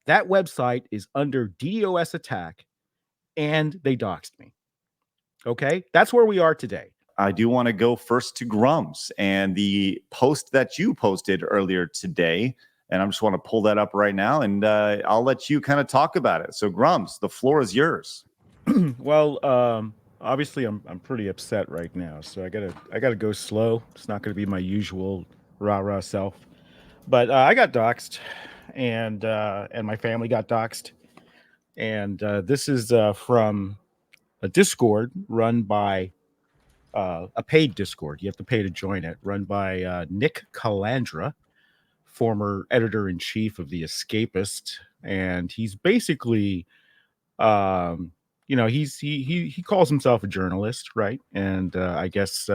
That website is under DDoS attack, and they doxed me. Okay, that's where we are today. I do want to go first to Grummz and the post that you posted earlier today. And I just want to pull that up right now, and I'll let you kind of talk about it. So, Grummz, the floor is yours. Well, obviously, I'm pretty upset right now, so I gotta go slow. It's not gonna be my usual rah rah self. But I got doxxed, and my family got doxxed, and this is from a Discord run by a paid Discord. You have to pay to join it. Run by Nick Calandra, former editor in chief of the Escapist, and he's basically, um, he calls himself a journalist, right? And I guess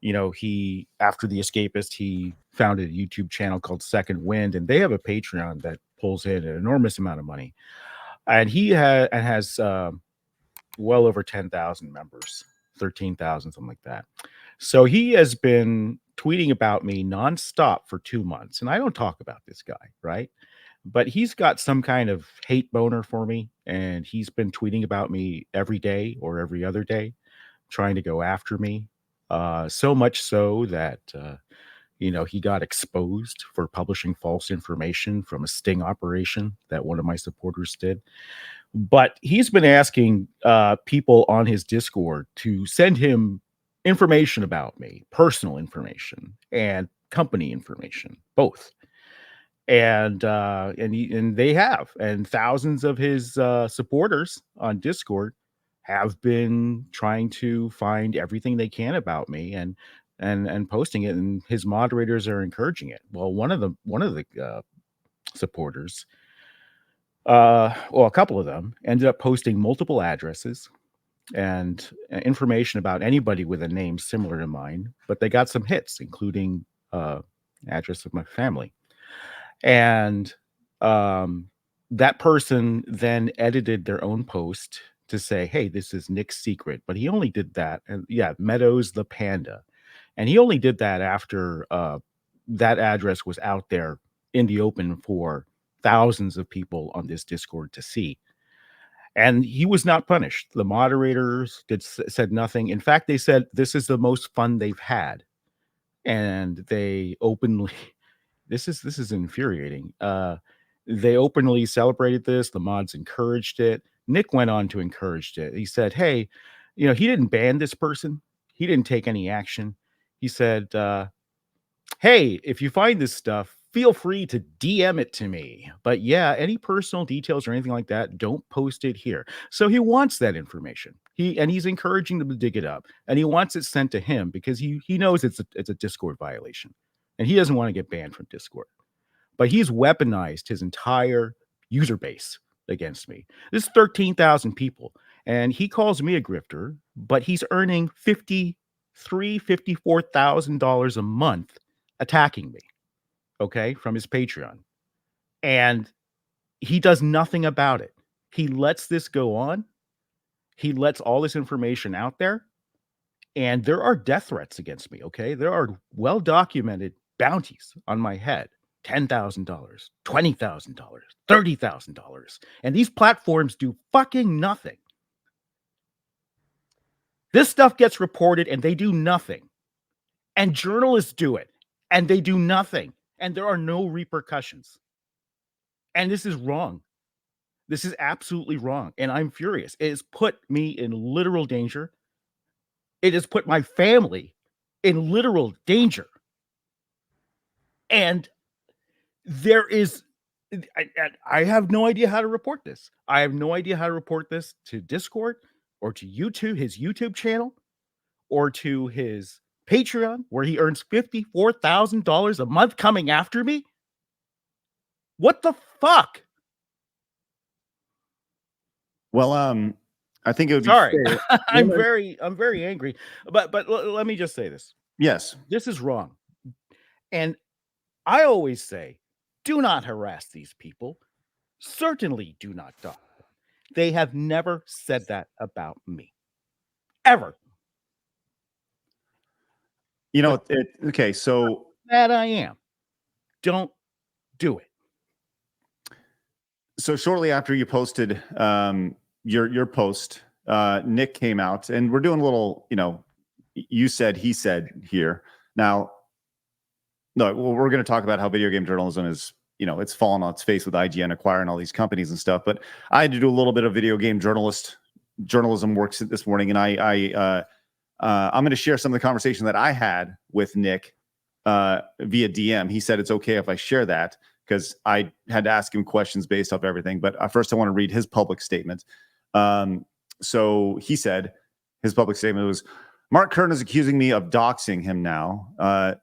he, after the Escapist, he founded a YouTube channel called Second Wind, and they have a Patreon that pulls in an enormous amount of money, and he has well over 10,000 members, 13,000, something like that. So he has been tweeting about me nonstop for 2 months, and I don't talk about this guy, right? But he's got some kind of hate boner for me, and he's been tweeting about me every day or every other day, trying to go after me. So much so that he got exposed for publishing false information from a sting operation that one of my supporters did. But he's been asking people on his Discord to send him information about me, personal information and company information, both. And they have, and thousands of his supporters on Discord have been trying to find everything they can about me and posting it, and his moderators are encouraging it. Well, one of the supporters, well, a couple of them ended up posting multiple addresses and information about anybody with a name similar to mine, but they got some hits, including address of my family. And that person then edited their own post to say, hey, this is Nick's secret. But he only did that. And yeah, Meadows the Panda. And he only did that after that address was out there in the open for thousands of people on this Discord to see. And he was not punished. The moderators said nothing. In fact, they said this is the most fun they've had. And they openly this is infuriating. They openly celebrated this. The mods encouraged it. Nick went on to encourage it. He said, "Hey, he didn't ban this person. He didn't take any action." He said, "Hey, if you find this stuff, feel free to DM it to me. But yeah, any personal details or anything like that, don't post it here." So he wants that information. He's encouraging them to dig it up, and he wants it sent to him because he knows it's a Discord violation, and he doesn't want to get banned from Discord. But he's weaponized his entire user base against me. This is 13,000 people, and he calls me a grifter, but he's earning $54,000 a month attacking me, okay, from his Patreon. And he does nothing about it. He lets this go on. He lets all this information out there. And there are death threats against me, okay? There are well-documented bounties on my head. $10,000, $20,000, $30,000. And these platforms do fucking nothing. This stuff gets reported and they do nothing. And journalists do it and they do nothing. And there are no repercussions. And this is wrong. This is absolutely wrong. And I'm furious. It has put me in literal danger. It has put my family in literal danger. And there is, I have no idea how to report this. I have no idea how to report this to Discord or to YouTube, his YouTube channel, or to his Patreon, where he earns $54,000 a month coming after me. What the fuck? Well, I think it would be sorry. fair. I'm very angry. But let me just say this. Yes. This is wrong. And I always say, do not harass these people. Certainly do not dox them. They have never said that about me. Ever. Okay, so How mad I am. Don't do it. So shortly after you posted your post, Nick came out, and we're doing a little, you said, he said here. Now, no, well, we're going to talk about how video game journalism is, it's fallen on its face with IGN acquiring all these companies and stuff. But I had to do a little bit of video game journalism work this morning, and I'm going to share some of the conversation that I had with Nick via DM. He said it's okay if I share that because I had to ask him questions based off everything. But first, I want to read his public statement. So he said his public statement was, Mark Kern is accusing me of doxing him now,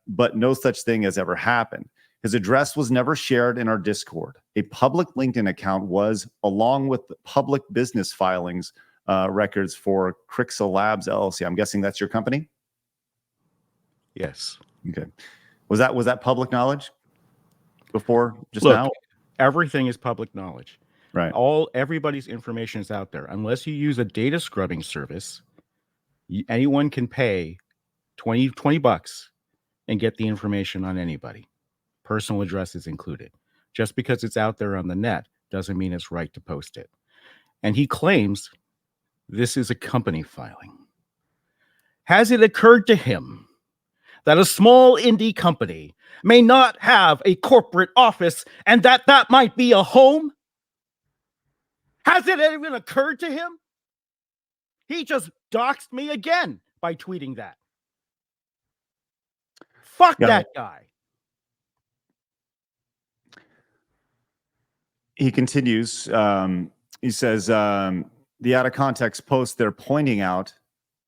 but no such thing has ever happened. His address was never shared in our Discord. A public LinkedIn account was, along with public business filings records for Crixa Labs LLC. I'm guessing that's your company? Yes. Okay. Was that public knowledge before just Look, now? Everything is public knowledge. Right. Everybody's information is out there. Unless you use a data scrubbing service, anyone can pay $20 and get the information on anybody. Personal address is included. Just because it's out there on the net doesn't mean it's right to post it. And he claims this is a company filing. Has it occurred to him that a small indie company may not have a corporate office and that might be a home? Has it even occurred to him? He just doxed me again by tweeting that. Fuck that guy. He continues. He says, the out of context post they're pointing out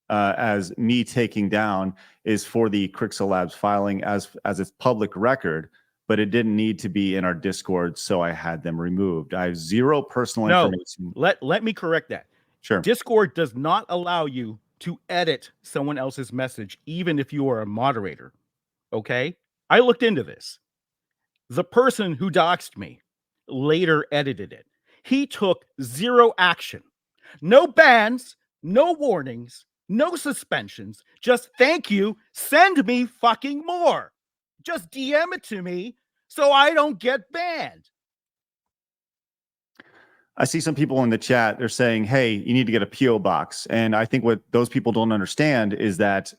as me taking down is for the Crixa Labs filing as its public record, but it didn't need to be in our Discord, so I had them removed. I have zero personal information. Let me correct that. Sure. Discord does not allow you to edit someone else's message, even if you are a moderator. Okay? I looked into this. The person who doxed me later edited it. He took zero action. No bans, no warnings, no suspensions. Just thank you. Send me fucking more. Just DM it to me so I don't get banned. I see some people in the chat, they're saying, hey, you need to get a PO box. And I think what those people don't understand is that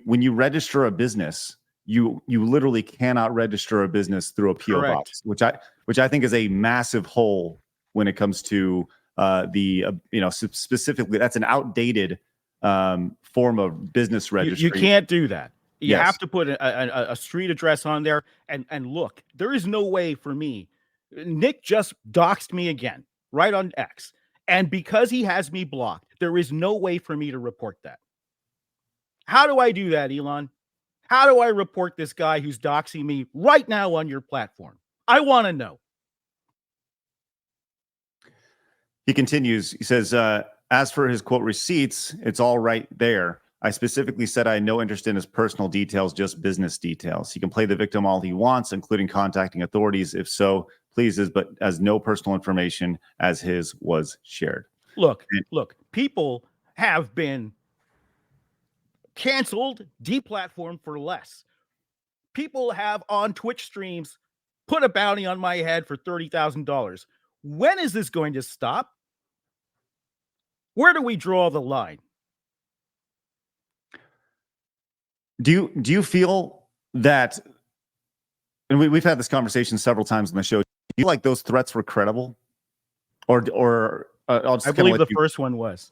when you register a business, you literally cannot register a business through a PO box, which I think is a massive hole when it comes to specifically that's an outdated form of business registry. You can't do that. You have to put a street address on there. And look, there is no way for me. Nick just doxed me again, right on X. And because he has me blocked, there is no way for me to report that. How do I do that, Elon? How do I report this guy who's doxing me right now on your platform? I want to know. He continues. He says, as for his quote receipts, it's all right there. I specifically said I had no interest in his personal details, just business details. He can play the victim all he wants, including contacting authorities. If so, pleases, but as no personal information as his was shared. Look, people have been canceled, deplatformed for less. People have on Twitch streams put a bounty on my head for $30,000. When is this going to stop? Where do we draw the line? Do you feel that, and we've had this conversation several times on the show, do you feel like those threats were credible? Or I'll just I believe the first one was.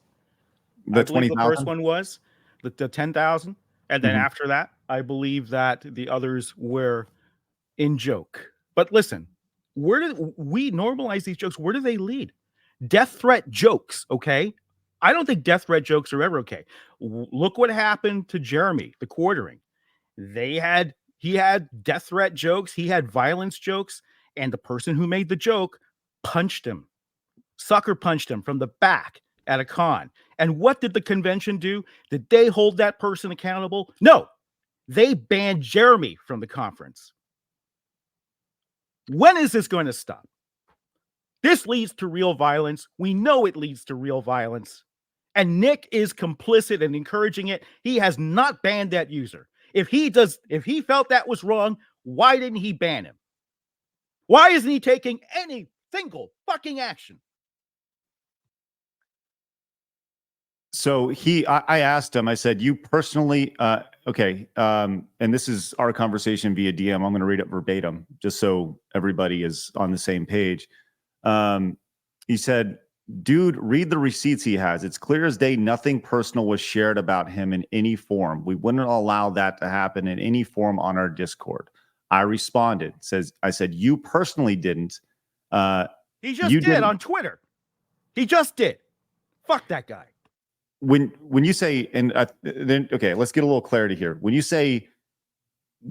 The 20,000? The first one was the 10,000. And then after that, I believe that the others were in joke. But listen, where do we normalize these jokes? Where do they lead? Death threat jokes, okay? I don't think death threat jokes are ever okay. Look what happened to Jeremy, the quartering. He had death threat jokes, he had violence jokes, and the person who made the joke punched him, sucker punched him from the back at a con. And what did the convention do? Did they hold that person accountable? No, they banned Jeremy from the conference. When is this going to stop? This leads to real violence. We know it leads to real violence. And Nick is complicit in encouraging it. He has not banned that user. If he felt that was wrong, why didn't he ban him? Why isn't he taking any single fucking action. So I asked him, I said, you personally, okay. And this is our conversation via DM. I'm going to read it verbatim just so everybody is on the same page. He said, dude, read the receipts he has. It's clear as day nothing personal was shared about him in any form. We wouldn't allow that to happen in any form on our Discord. I responded, I said, you personally didn't. He just did on Twitter. He just did. Fuck that guy. When you say, and then, okay, let's get a little clarity here. When you say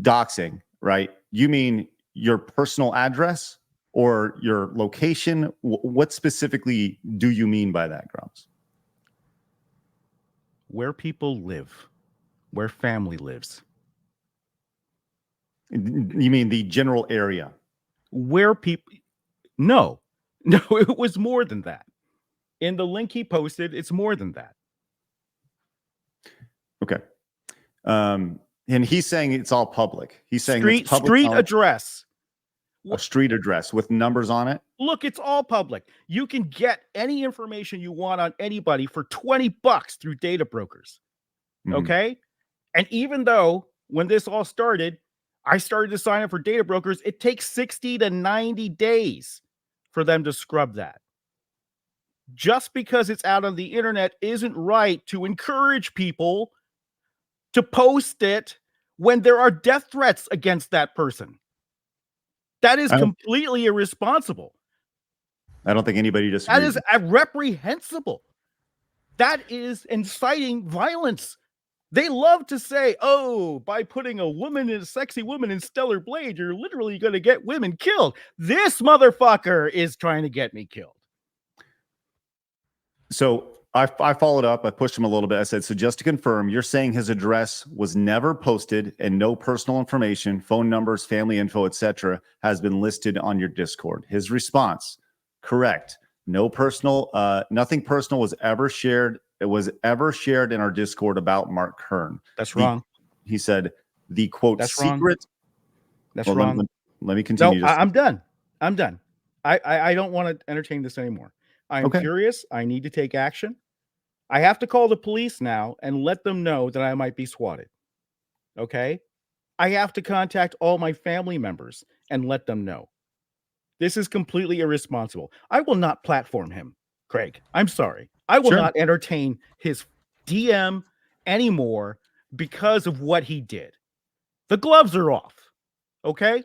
doxing, right, you mean your personal address or your location? What specifically do you mean by that, Grummz? Where people live, where family lives. You mean the general area? Where people, no, it was more than that. In the link he posted, it's more than that. Okay. And he's saying it's all public. He's saying it's public street address. A street address with numbers on it. Look, it's all public. You can get any information you want on anybody for $20 through data brokers. Okay. And even though when this all started, I started to sign up for data brokers, it takes 60 to 90 days for them to scrub that. Just because it's out on the internet isn't right to encourage people to post it when there are death threats against that person. That is completely irresponsible. I don't think anybody disagrees. That is reprehensible. That is inciting violence. They love to say, oh, by putting a sexy woman in Stellar Blade, you're literally going to get women killed. This motherfucker is trying to get me killed. So I followed up. I pushed him a little bit. I said, so just to confirm, you're saying his address was never posted and no personal information, phone numbers, family info, etc., has been listed on your Discord. His response, correct. No personal, nothing personal was ever shared. It was ever shared in our Discord about Mark Kern. That's wrong. He said the quote That's secret. Wrong. That's wrong. Let me continue. No, I'm done. I'm done. I don't want to entertain this anymore. I'm furious. I need to take action. I have to call the police now and let them know that I might be swatted. Okay? I have to contact all my family members and let them know. This is completely irresponsible. I will not platform him, Craig. I'm sorry. I will not entertain his DM anymore because of what he did. The gloves are off. Okay?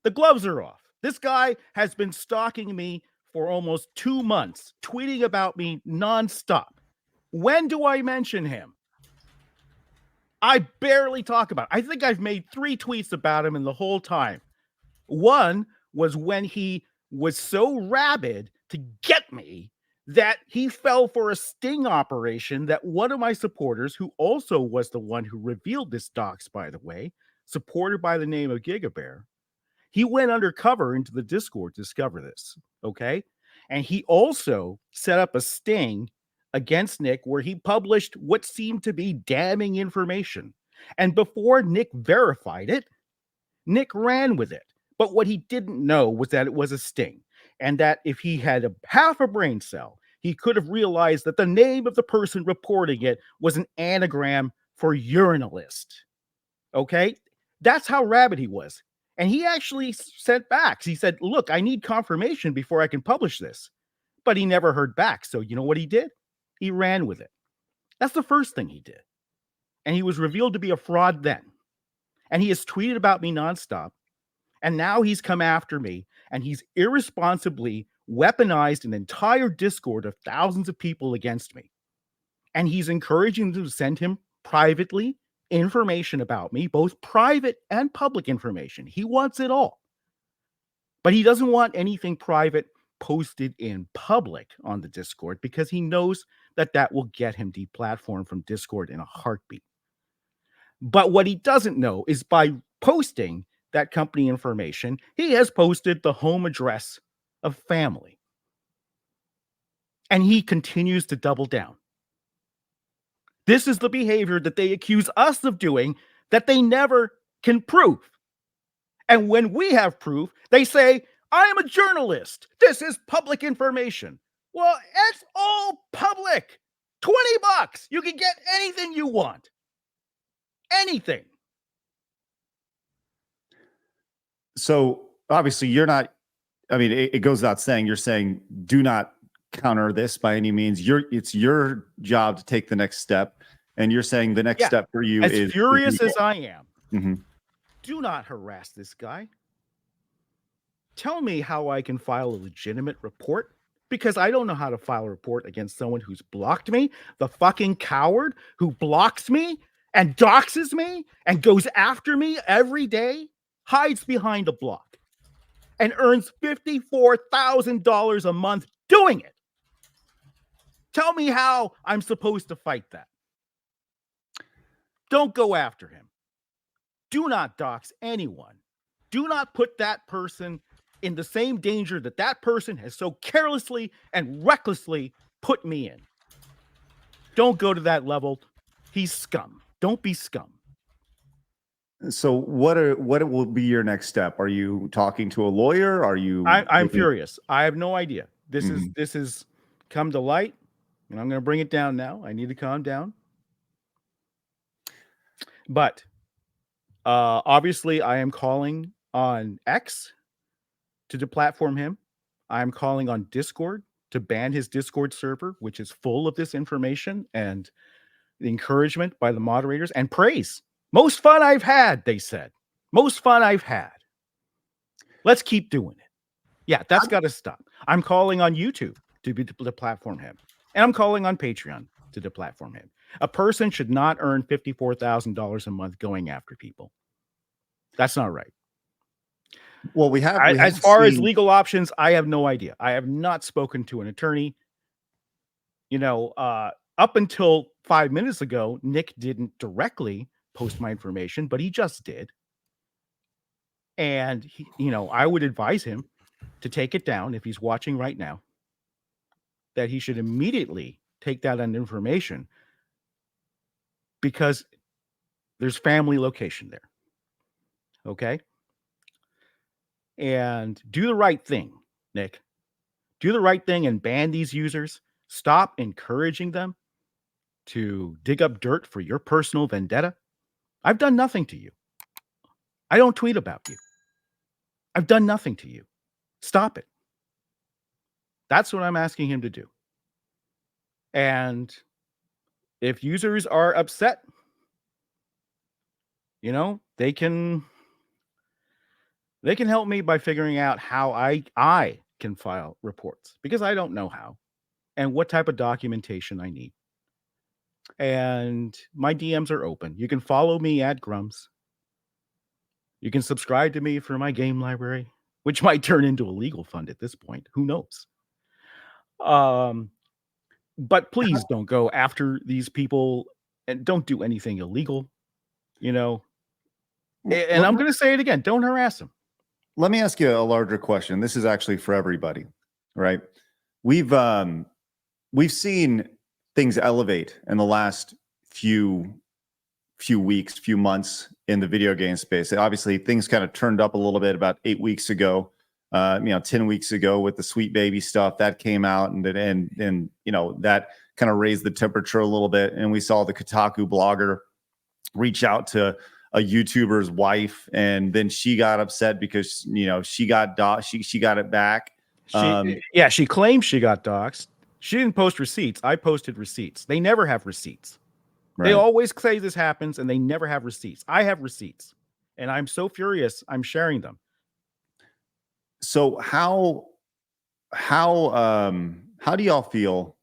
The gloves are off. This guy has been stalking me for almost 2 months, tweeting about me nonstop. When do I mention him? I barely talk about it. I think I've made 3 tweets about him in the whole time. One was when he was so rabid to get me that he fell for a sting operation that one of my supporters, who also was the one who revealed this dox, by the way, supported by the name of Gigabear, he went undercover into the Discord to discover this, okay? And he also set up a sting against Nick where he published what seemed to be damning information. And before Nick verified it, Nick ran with it. But what he didn't know was that it was a sting, and that if he had half a brain cell, he could have realized that the name of the person reporting it was an anagram for urinalist. Okay? That's how rabid he was. And he actually sent back. He said, look, I need confirmation before I can publish this. But he never heard back. So you know what he did? He ran with it. That's the first thing he did. And he was revealed to be a fraud then. And he has tweeted about me nonstop. And now he's come after me, and he's irresponsibly weaponized an entire Discord of thousands of people against me. And he's encouraging them to send him privately information about me, both private and public information. He wants it all. But he doesn't want anything private posted in public on the Discord because he knows that that will get him deplatformed from Discord in a heartbeat. But what he doesn't know is by posting that company information, he has posted the home address of family. And he continues to double down. This is the behavior that they accuse us of doing that they never can prove. And when we have proof, they say, I am a journalist. This is public information. Well, it's all public. $20. You can get anything you want. Anything. So obviously you're not, I mean, it goes without saying, you're saying do not counter this by any means. It's your job to take the next step. And you're saying the next step for you as is furious as I am. Mm-hmm. Do not harass this guy. Tell me how I can file a legitimate report, because I don't know how to file a report against someone who's blocked me, the fucking coward who blocks me and doxes me and goes after me every day, hides behind a block, and earns $54,000 a month doing it. Tell me how I'm supposed to fight that. Don't go after him. Do not dox anyone. Do not put that person in the same danger that that person has so carelessly and recklessly put me in. Don't go to that level. He's scum. Don't be scum. So what will be your next step? Are you talking to a lawyer? Are you? I'm furious. I have no idea. This is come to light, and I'm going to bring it down now. I need to calm down. But obviously, I am calling on X to deplatform him. I'm calling on Discord to ban his Discord server, which is full of this information and the encouragement by the moderators and praise. Most fun I've had, they said. Most fun I've had. Let's keep doing it. Yeah, that's got to stop. I'm calling on YouTube to deplatform him. And I'm calling on Patreon to deplatform him. A person should not earn $54,000 a month going after people. That's not right. Well, we have as far as legal options, I have no idea. I have not spoken to an attorney. You know, up until 5 minutes ago, Nick didn't directly post my information, but he just did. And he, you know, I would advise him to take it down if he's watching right now, that he should immediately take that information, because there's family location there. Okay? And do the right thing, Nick. Do the right thing and ban these users. Stop encouraging them to dig up dirt for your personal vendetta. I've done nothing to you. I don't tweet about you. I've done nothing to you. Stop it. That's what I'm asking him to do. And if users are upset, you know, they can help me by figuring out how I can file reports, because I don't know how and what type of documentation I need. And my DMs are open. You can follow me at Grummz. You can subscribe to me for my game library, which might turn into a legal fund at this point. Who knows? But please don't go after these people and don't do anything illegal, you know. And I'm going to say it again. Don't harass them. Let me ask you a larger question. This is actually for everybody, right? We've seen things elevate in the last few weeks, few months in the video game space. Obviously, things kind of turned up a little bit about 8 weeks ago. 10 weeks ago with the Sweet Baby stuff that came out, and you know, that kind of raised the temperature a little bit. And we saw the Kotaku blogger reach out to a YouTuber's wife, and then she got upset because, you know, she got it back. She claims she got doxxed. She didn't post receipts. I posted receipts. They never have receipts. Right. They always say this happens, and they never have receipts. I have receipts, and I'm so furious. I'm sharing them. So how do y'all feel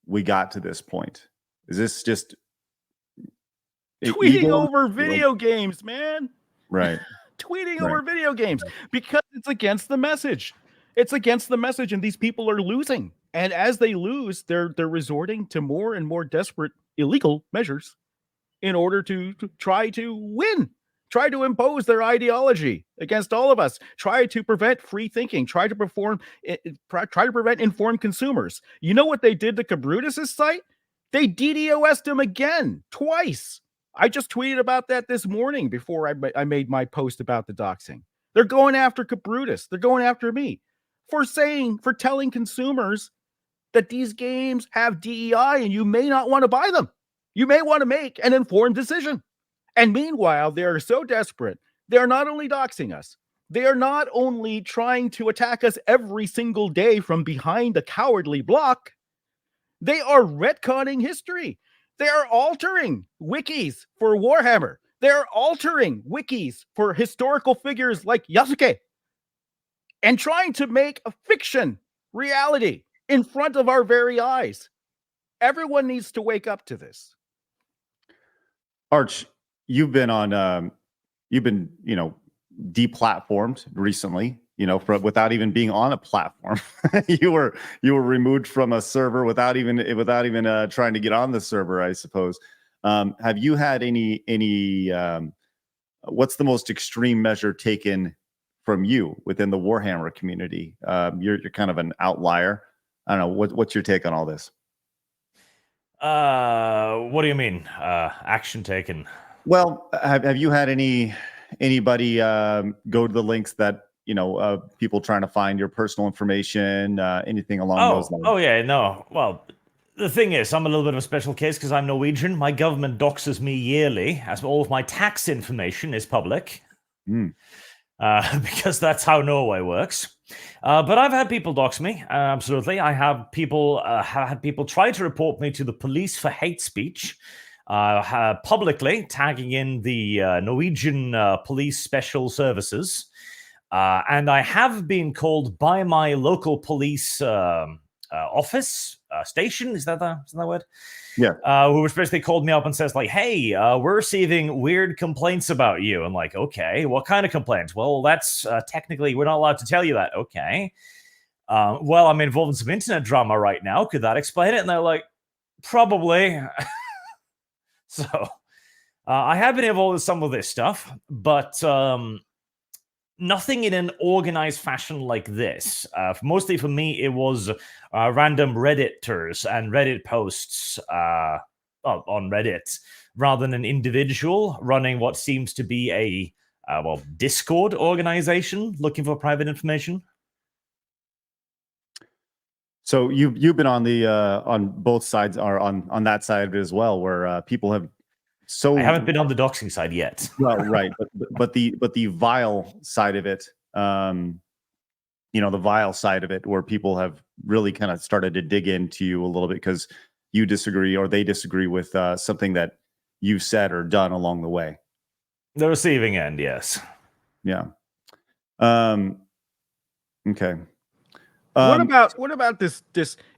we got to this point? Is this just tweeting over video games, man? Right. Tweeting over video games, because it's against the message. It's against the message, and these people are losing. And as they lose, they're resorting to more and more desperate illegal measures in order to try to win. Try to impose their ideology against all of us. Try to prevent free thinking. Try to prevent informed consumers. You know what they did to Cabrutus' site? They DDoS'd him again, twice. I just tweeted about that this morning before I made my post about the doxing. They're going after Cabrutus. They're going after me for telling consumers that these games have DEI and you may not want to buy them. You may want to make an informed decision. And meanwhile, they are so desperate. They are not only doxing us, they are not only trying to attack us every single day from behind a cowardly block, they are retconning history. They are altering wikis for Warhammer. They are altering wikis for historical figures like Yasuke and trying to make a fiction reality in front of our very eyes. Everyone needs to wake up to this. Arch, you've been on, deplatformed recently, without even being on a platform. you were removed from a server without even trying to get on the server, I suppose. Have you had any what's the most extreme measure taken from you within the Warhammer community? You're kind of an outlier. I don't know. What's your take on all this? What do you mean? Action taken? Well, have you had anybody go to the links that people trying to find your personal information, anything along those lines? Oh yeah, no. Well, the thing is, I'm a little bit of a special case because I'm Norwegian. My government doxes me yearly, as all of my tax information is public. Because that's how Norway works. But I've had people dox me, absolutely. I have had people try to report me to the police for hate speech, publicly tagging in the Norwegian police special services. And I have been called by my local police office, station, is that the word? Yeah. Who basically called me up and says, like, hey, we're receiving weird complaints about you. I'm like, okay, what kind of complaints? Well, that's technically, we're not allowed to tell you that. Okay. Well, I'm involved in some internet drama right now. Could that explain it? And they're like, probably. So I have been involved in some of this stuff, but nothing in an organized fashion like this. Mostly for me, it was random Redditors and Reddit posts on Reddit, rather than an individual running what seems to be a Discord organization looking for private information. So you've been on the on both sides, or on that side of it as well, where people have. So I haven't been on the doxing side yet. Well, right, but the vile side of it, the vile side of it, where people have really kind of started to dig into you a little bit because you disagree or they disagree with something that you said or done along the way. The receiving end, yes. Yeah. Okay. What about this?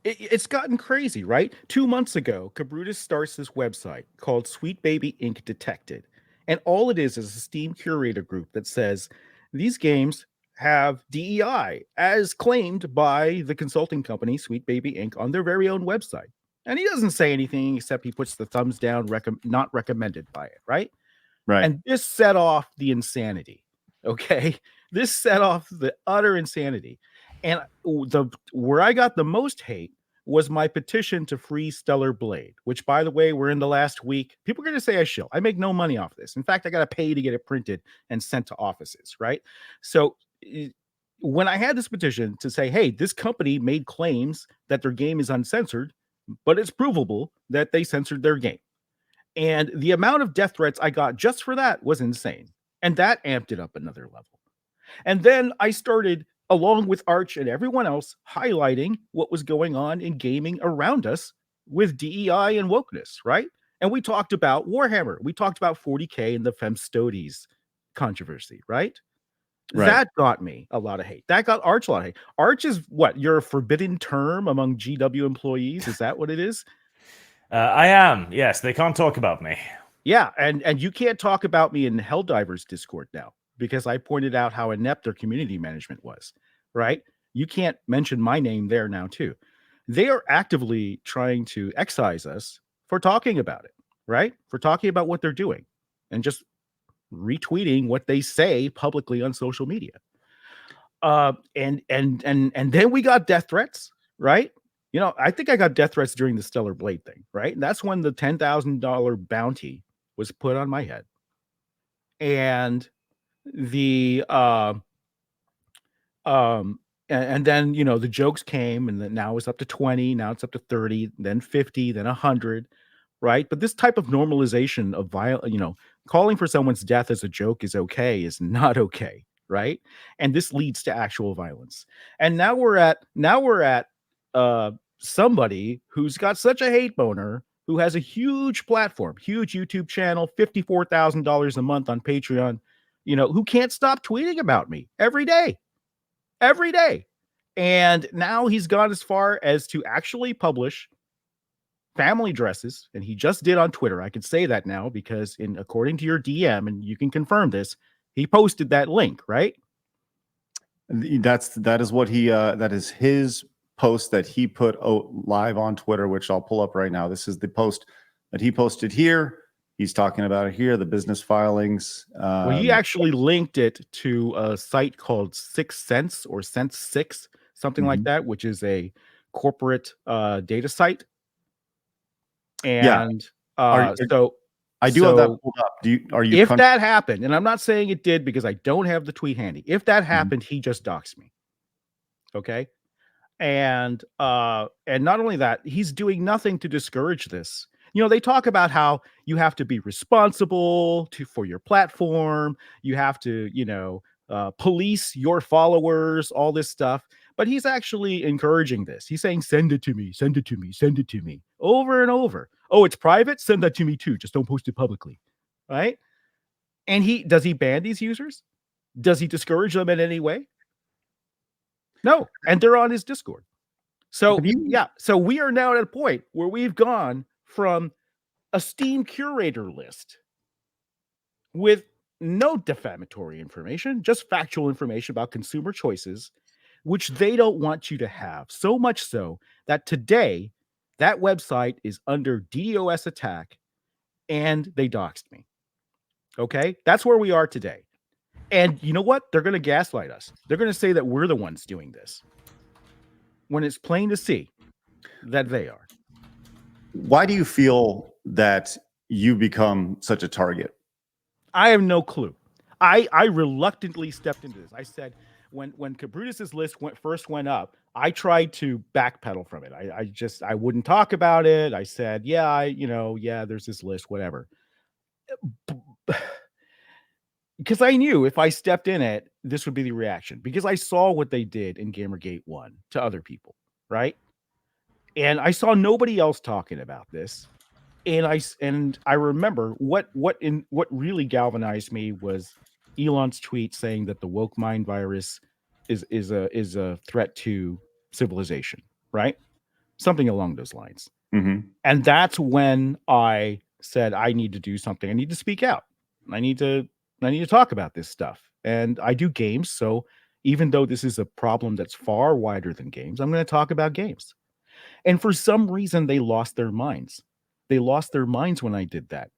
It's gotten crazy, right? 2 months ago, Cabrutus starts this website called Sweet Baby Inc. Detected. And all it is a Steam curator group that says these games have DEI as claimed by the consulting company Sweet Baby Inc. on their very own website. And he doesn't say anything except he puts the thumbs down, not recommended by it, right? Right. And this set off the insanity. Okay. This set off the utter insanity. And where I got the most hate was my petition to free Stellar Blade, which, by the way, we're in the last week. People are going to say I shill. I make no money off this. In fact, I got to pay to get it printed and sent to offices, right? So when I had this petition to say, hey, this company made claims that their game is uncensored, but it's provable that they censored their game. And the amount of death threats I got just for that was insane. And that amped it up another level. And then I started, along with Arch and everyone else, highlighting what was going on in gaming around us with DEI and wokeness, right? And we talked about Warhammer. We talked about 40K and the Femstodes controversy, right? That got me a lot of hate. That got Arch a lot of hate. Arch is what? You're a forbidden term among GW employees? Is that what it is? I am. Yes, they can't talk about me. Yeah, and you can't talk about me in Helldivers Discord now, because I pointed out how inept their community management was, right? You can't mention my name there now, too. They are actively trying to excise us for talking about it, right? For talking about what they're doing and just retweeting what they say publicly on social media. And then we got death threats, right? I think I got death threats during the Stellar Blade thing, right? And that's when the $10,000 bounty was put on my head. And the and then the jokes came, and then now it's up to 20, now it's up to 30, then 50, then 100, right? But this type of normalization of calling for someone's death as a joke is okay is not okay, right? And this leads to actual violence. And now we're at somebody who's got such a hate boner, who has a huge platform, huge YouTube channel, $54,000 a month on Patreon, who can't stop tweeting about me every day. Every day. And now he's gone as far as to actually publish family dresses, and he just did on Twitter. I can say that now because according to your DM, and you can confirm this, he posted that link, right? That is what he that is his post that he put live on Twitter, which I'll pull up right now. This is the post that he posted here. He's talking about it here, the business filings. Well, he actually linked it to a site called 6 Cents or Sense 6, something like that, which is a corporate data site. And so I do have that pulled up. If that happened, and I'm not saying it did because I don't have the tweet handy. If that happened, he just doxed me. Okay. And not only that, he's doing nothing to discourage this. They talk about how you have to be responsible for your platform. You have to, police your followers, all this stuff. But he's actually encouraging this. He's saying, send it to me, send it to me, send it to me, over and over. Oh, it's private? Send that to me too. Just don't post it publicly. Right? And does he ban these users? Does he discourage them in any way? No. And they're on his Discord. So so we are now at a point where we've gone from a Steam curator list with no defamatory information, just factual information about consumer choices, which they don't want you to have. So much so that today that website is under DDoS attack and they doxed me. Okay? That's where we are today. And you know what? They're going to gaslight us. They're going to say that we're the ones doing this, when it's plain to see that they are. Why do you feel that you become such a target? I have no clue. I reluctantly stepped into this. I said, when Cabrutus's list first went up, I tried to backpedal from it. I wouldn't talk about it. I said, there's this list, whatever. Because I knew if I stepped in it, this would be the reaction. Because I saw what they did in Gamergate 1 to other people, right? And I saw nobody else talking about this. And I remember what really galvanized me was Elon's tweet saying that the woke mind virus is a threat to civilization, right? Something along those lines. And that's when I said, I need to do something. I need to speak out. I need to talk about this stuff. And I do games. So even though this is a problem that's far wider than games, I'm going to talk about games. And for some reason, they lost their minds. They lost their minds when I did that.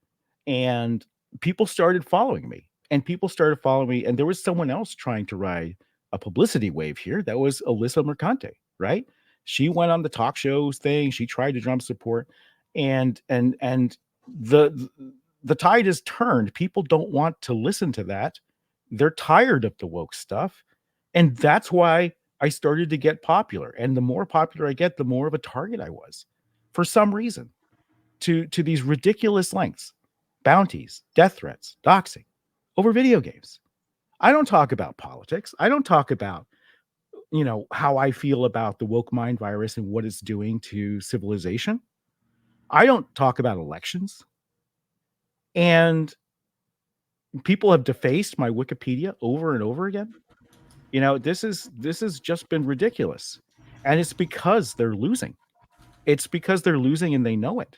And people started following me. And there was someone else trying to ride a publicity wave here. That was Alyssa Mercante, right? She went on the talk shows thing. She tried to drum support. And the tide has turned. People don't want to listen to that. They're tired of the woke stuff. And that's why I started to get popular. And the more popular I get, the more of a target I was, for some reason, to these ridiculous lengths, bounties, death threats, doxing over video games. I don't talk about politics. I don't talk about, how I feel about the woke mind virus and what it's doing to civilization. I don't talk about elections. And people have defaced my Wikipedia over and over again. This has just been ridiculous. And it's because they're losing. It's because they're losing and they know it.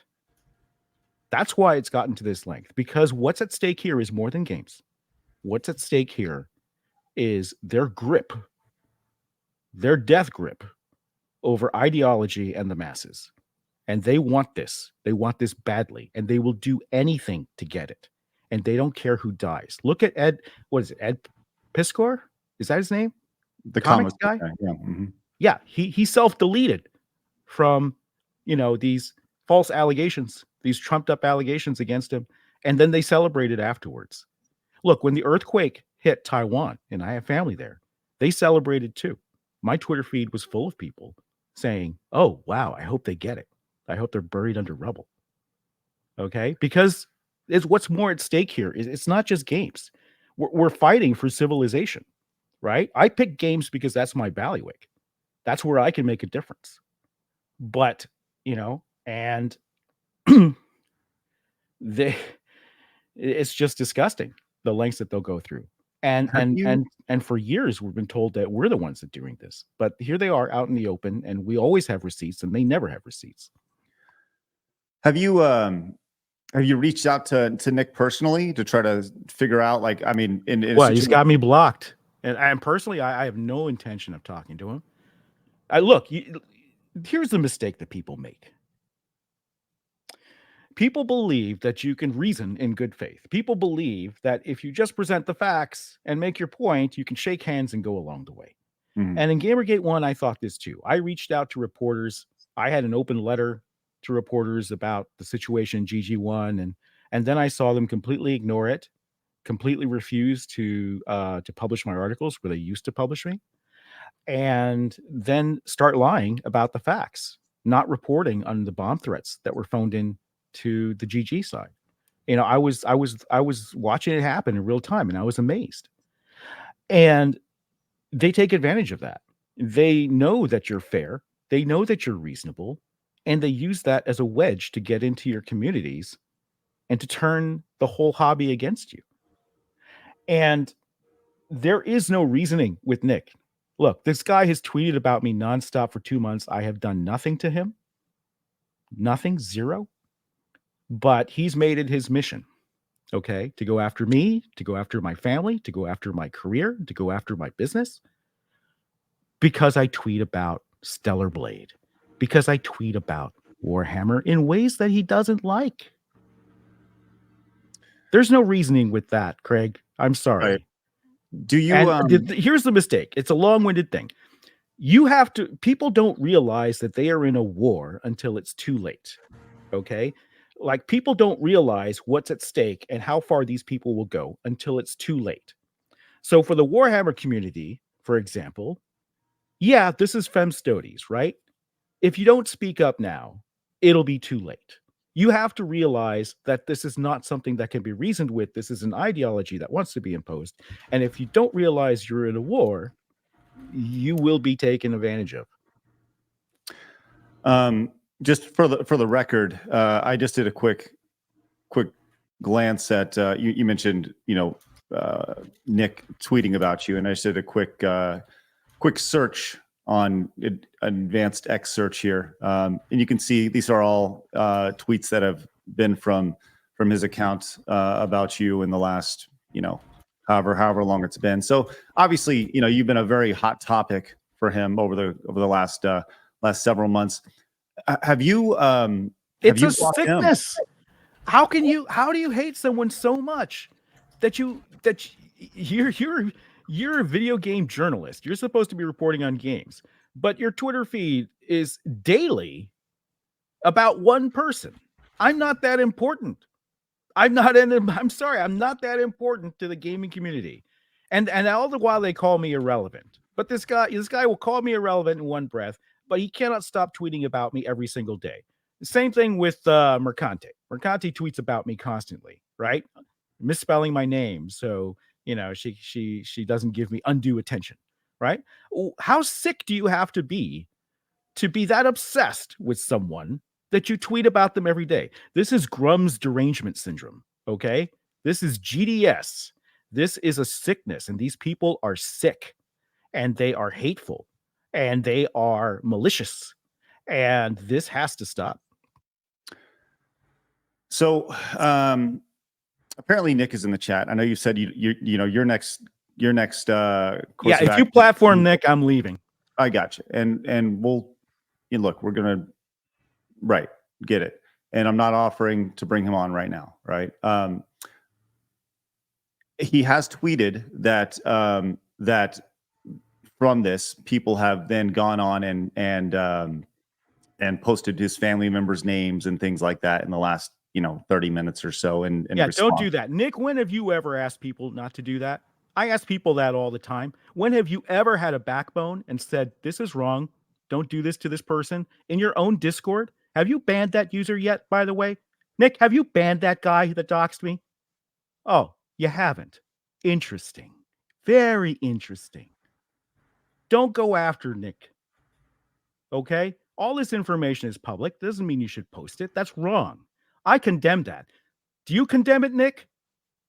That's why it's gotten to this length, because what's at stake here is more than games. What's at stake here is their grip, their death grip over ideology and the masses. And they want this. They want this badly, and they will do anything to get it. And they don't care who dies. Look at Ed Piskor? Is that his name? The comics guy? Yeah. Yeah, he self-deleted from, these false allegations, these trumped up allegations against him, and then they celebrated afterwards. Look, when the earthquake hit Taiwan, and I have family there, they celebrated too. My Twitter feed was full of people saying, "Oh, wow, I hope they get it. I hope they're buried under rubble." Okay? Because it's what's more at stake here is it's not just games. We're fighting for civilization, right? I pick games because that's my bailiwick. That's where I can make a difference. But, and they it's just disgusting the lengths that they'll go through. And Have you and for years we've been told that we're the ones that doing this. But here they are out in the open, and we always have receipts and they never have receipts. have you reached out to Nick personally to try to figure out, like, I mean, in a Well, he's situation, got me blocked. And personally, I have no intention of talking to him. Look, here's the mistake that people make. People believe that you can reason in good faith. People believe that if you just present the facts and make your point, you can shake hands and go along the way. Mhm. And in Gamergate 1, I thought this too. I reached out to reporters. I had an open letter to reporters about the situation in GG1, and then I saw them completely ignore it, completely refuse to publish my articles where they used to publish me, and then start lying about the facts, not reporting on the bomb threats that were phoned in to the GG side. I was watching it happen in real time, and I was amazed. And they take advantage of that. They know that you're fair, they know that you're reasonable, and they use that as a wedge to get into your communities and to turn the whole hobby against you. And there is no reasoning with Nick. Look, this guy has tweeted about me nonstop for 2 months. I have done nothing to him. Nothing, zero. But he's made it his mission, okay, to go after me, to go after my family, to go after my career, to go after my business, because I tweet about Stellar Blade, because I tweet about Warhammer in ways that he doesn't like. There's no reasoning with that, Craig. I'm sorry. Right. Do you And here's the mistake. It's a long-winded thing. People don't realize that they are in a war until it's too late. Okay? Like, people don't realize what's at stake and how far these people will go until it's too late. So for the Warhammer community, for example, yeah, this is femstoties, right? If you don't speak up now, it'll be too late. You have to realize that this is not something that can be reasoned with. This is an ideology that wants to be imposed. And if you don't realize you're in a war, you will be taken advantage of. just for the record, I just did a quick glance at you mentioned, Nick tweeting about you, and I just did a quick search on advanced X search here, and you can see these are all tweets that have been from his account about you in the last, however long it's been. So obviously, you've been a very hot topic for him over the last several months. Have you? It's you a blocked him? sickness. How do you hate someone so much that you're a video game journalist? You're supposed to be reporting on games, but your Twitter feed is daily about one person. I'm not that important. I'm sorry, I'm not that important to the gaming community. And all the while they call me irrelevant. But this guy will call me irrelevant in one breath, but he cannot stop tweeting about me every single day. The same thing with Mercante. Mercante tweets about me constantly, right? Misspelling my name, so she doesn't give me undue attention, right? How sick do you have to be that obsessed with someone that you tweet about them every day? This is Grummz derangement syndrome, okay? This is GDS. This is a sickness, and these people are sick, and they are hateful, and they are malicious, and this has to stop. So apparently Nick is in the chat. I know you said your next course yeah, if you platform Nick, I'm leaving. I got you. And we'll look, we're gonna get it. And I'm not offering to bring him on right now, right? He has tweeted that that from this, people have then gone on and posted his family members' names and things like that in the last 30 minutes or so. And yeah, don't do that, Nick. When have you ever asked people not to do that? I ask people that all the time. When have you ever had a backbone and said, this is wrong, don't do this to this person in your own Discord? Have you banned that user yet, by the way? Nick, have you banned that guy that doxed me? Oh, you haven't. Interesting. Very interesting. Don't go after Nick. Okay? All this information is public. Doesn't mean you should post it. That's wrong. I condemn that. Do you condemn it, Nick?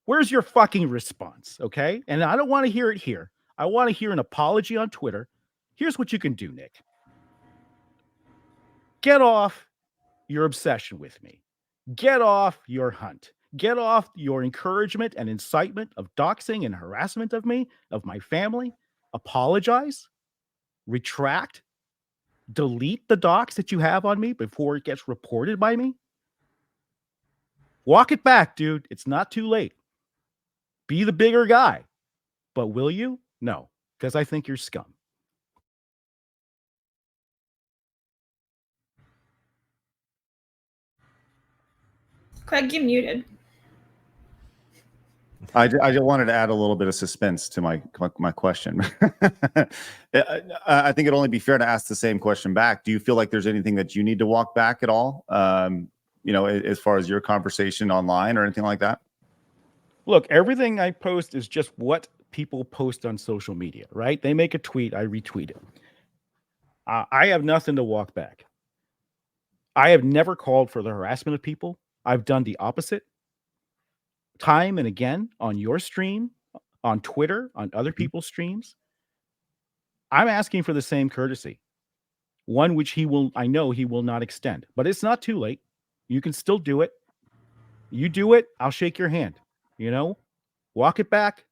Where's your fucking response? Okay? And I don't want to hear it here. I want to hear an apology on Twitter. Here's what you can do, Nick. Get off your obsession with me. Get off your hunt. Get off your encouragement and incitement of doxing and harassment of me, of my family. Apologize. Retract. Delete the dox that you have on me before it gets reported by me. Walk it back, dude. It's not too late. Be the bigger guy. But will you? No, because I think you're scum. Craig, you muted. I just wanted to add a little bit of suspense to my question. I think it'd only be fair to ask the same question back. Do you feel like there's anything that you need to walk back at all? As far as your conversation online or anything like that? Look, everything I post is just what people post on social media, right? They make a tweet, I retweet it. I have nothing to walk back. I have never called for the harassment of people. I've done the opposite time and again on your stream, on Twitter, on other people's streams. I'm asking for the same courtesy, one which I know he will not extend, but it's not too late. You can still do it. You do it, I'll shake your hand. Walk it back.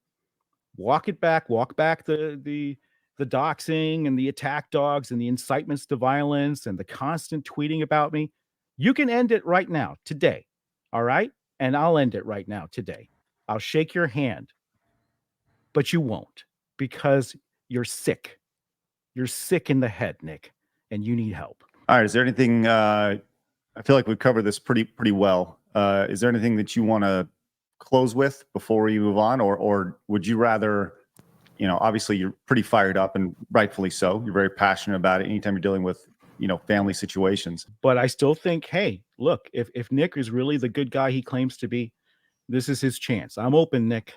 Walk it back. Walk back the doxing and the attack dogs and the incitements to violence and the constant tweeting about me. You can end it right now, today. All right? And I'll end it right now, today. I'll shake your hand. But you won't, because you're sick. You're sick in the head, Nick, and you need help. All right. Is there anything, I feel like we've covered this pretty well. Is there anything that you want to close with before we move on? Or would you rather, obviously you're pretty fired up and rightfully so. You're very passionate about it anytime you're dealing with, family situations. But I still think, hey, look, if Nick is really the good guy he claims to be, this is his chance. I'm open, Nick.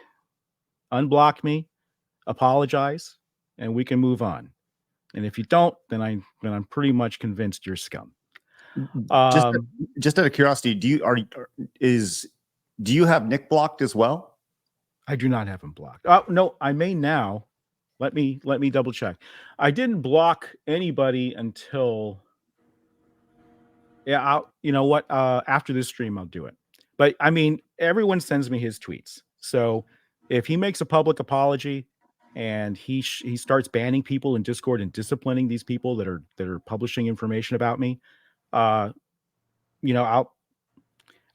Unblock me, apologize, and we can move on. And if you don't, then I'm pretty much convinced you're scum. Just out of curiosity, do you have Nick blocked as well? I do not have him blocked. No, I may now. Let me double check. I didn't block anybody until, you know what? After this stream, I'll do it. But I mean, everyone sends me his tweets. So if he makes a public apology and he starts banning people in Discord and disciplining these people that are publishing information about me, I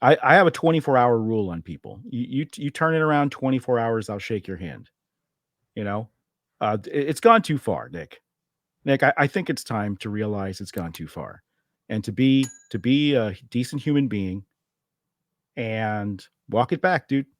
have a 24-hour rule on people. You turn it around 24 hours, I'll shake your hand. It's gone too far, Nick. I think it's time to realize it's gone too far, and to be a decent human being and walk it back, dude.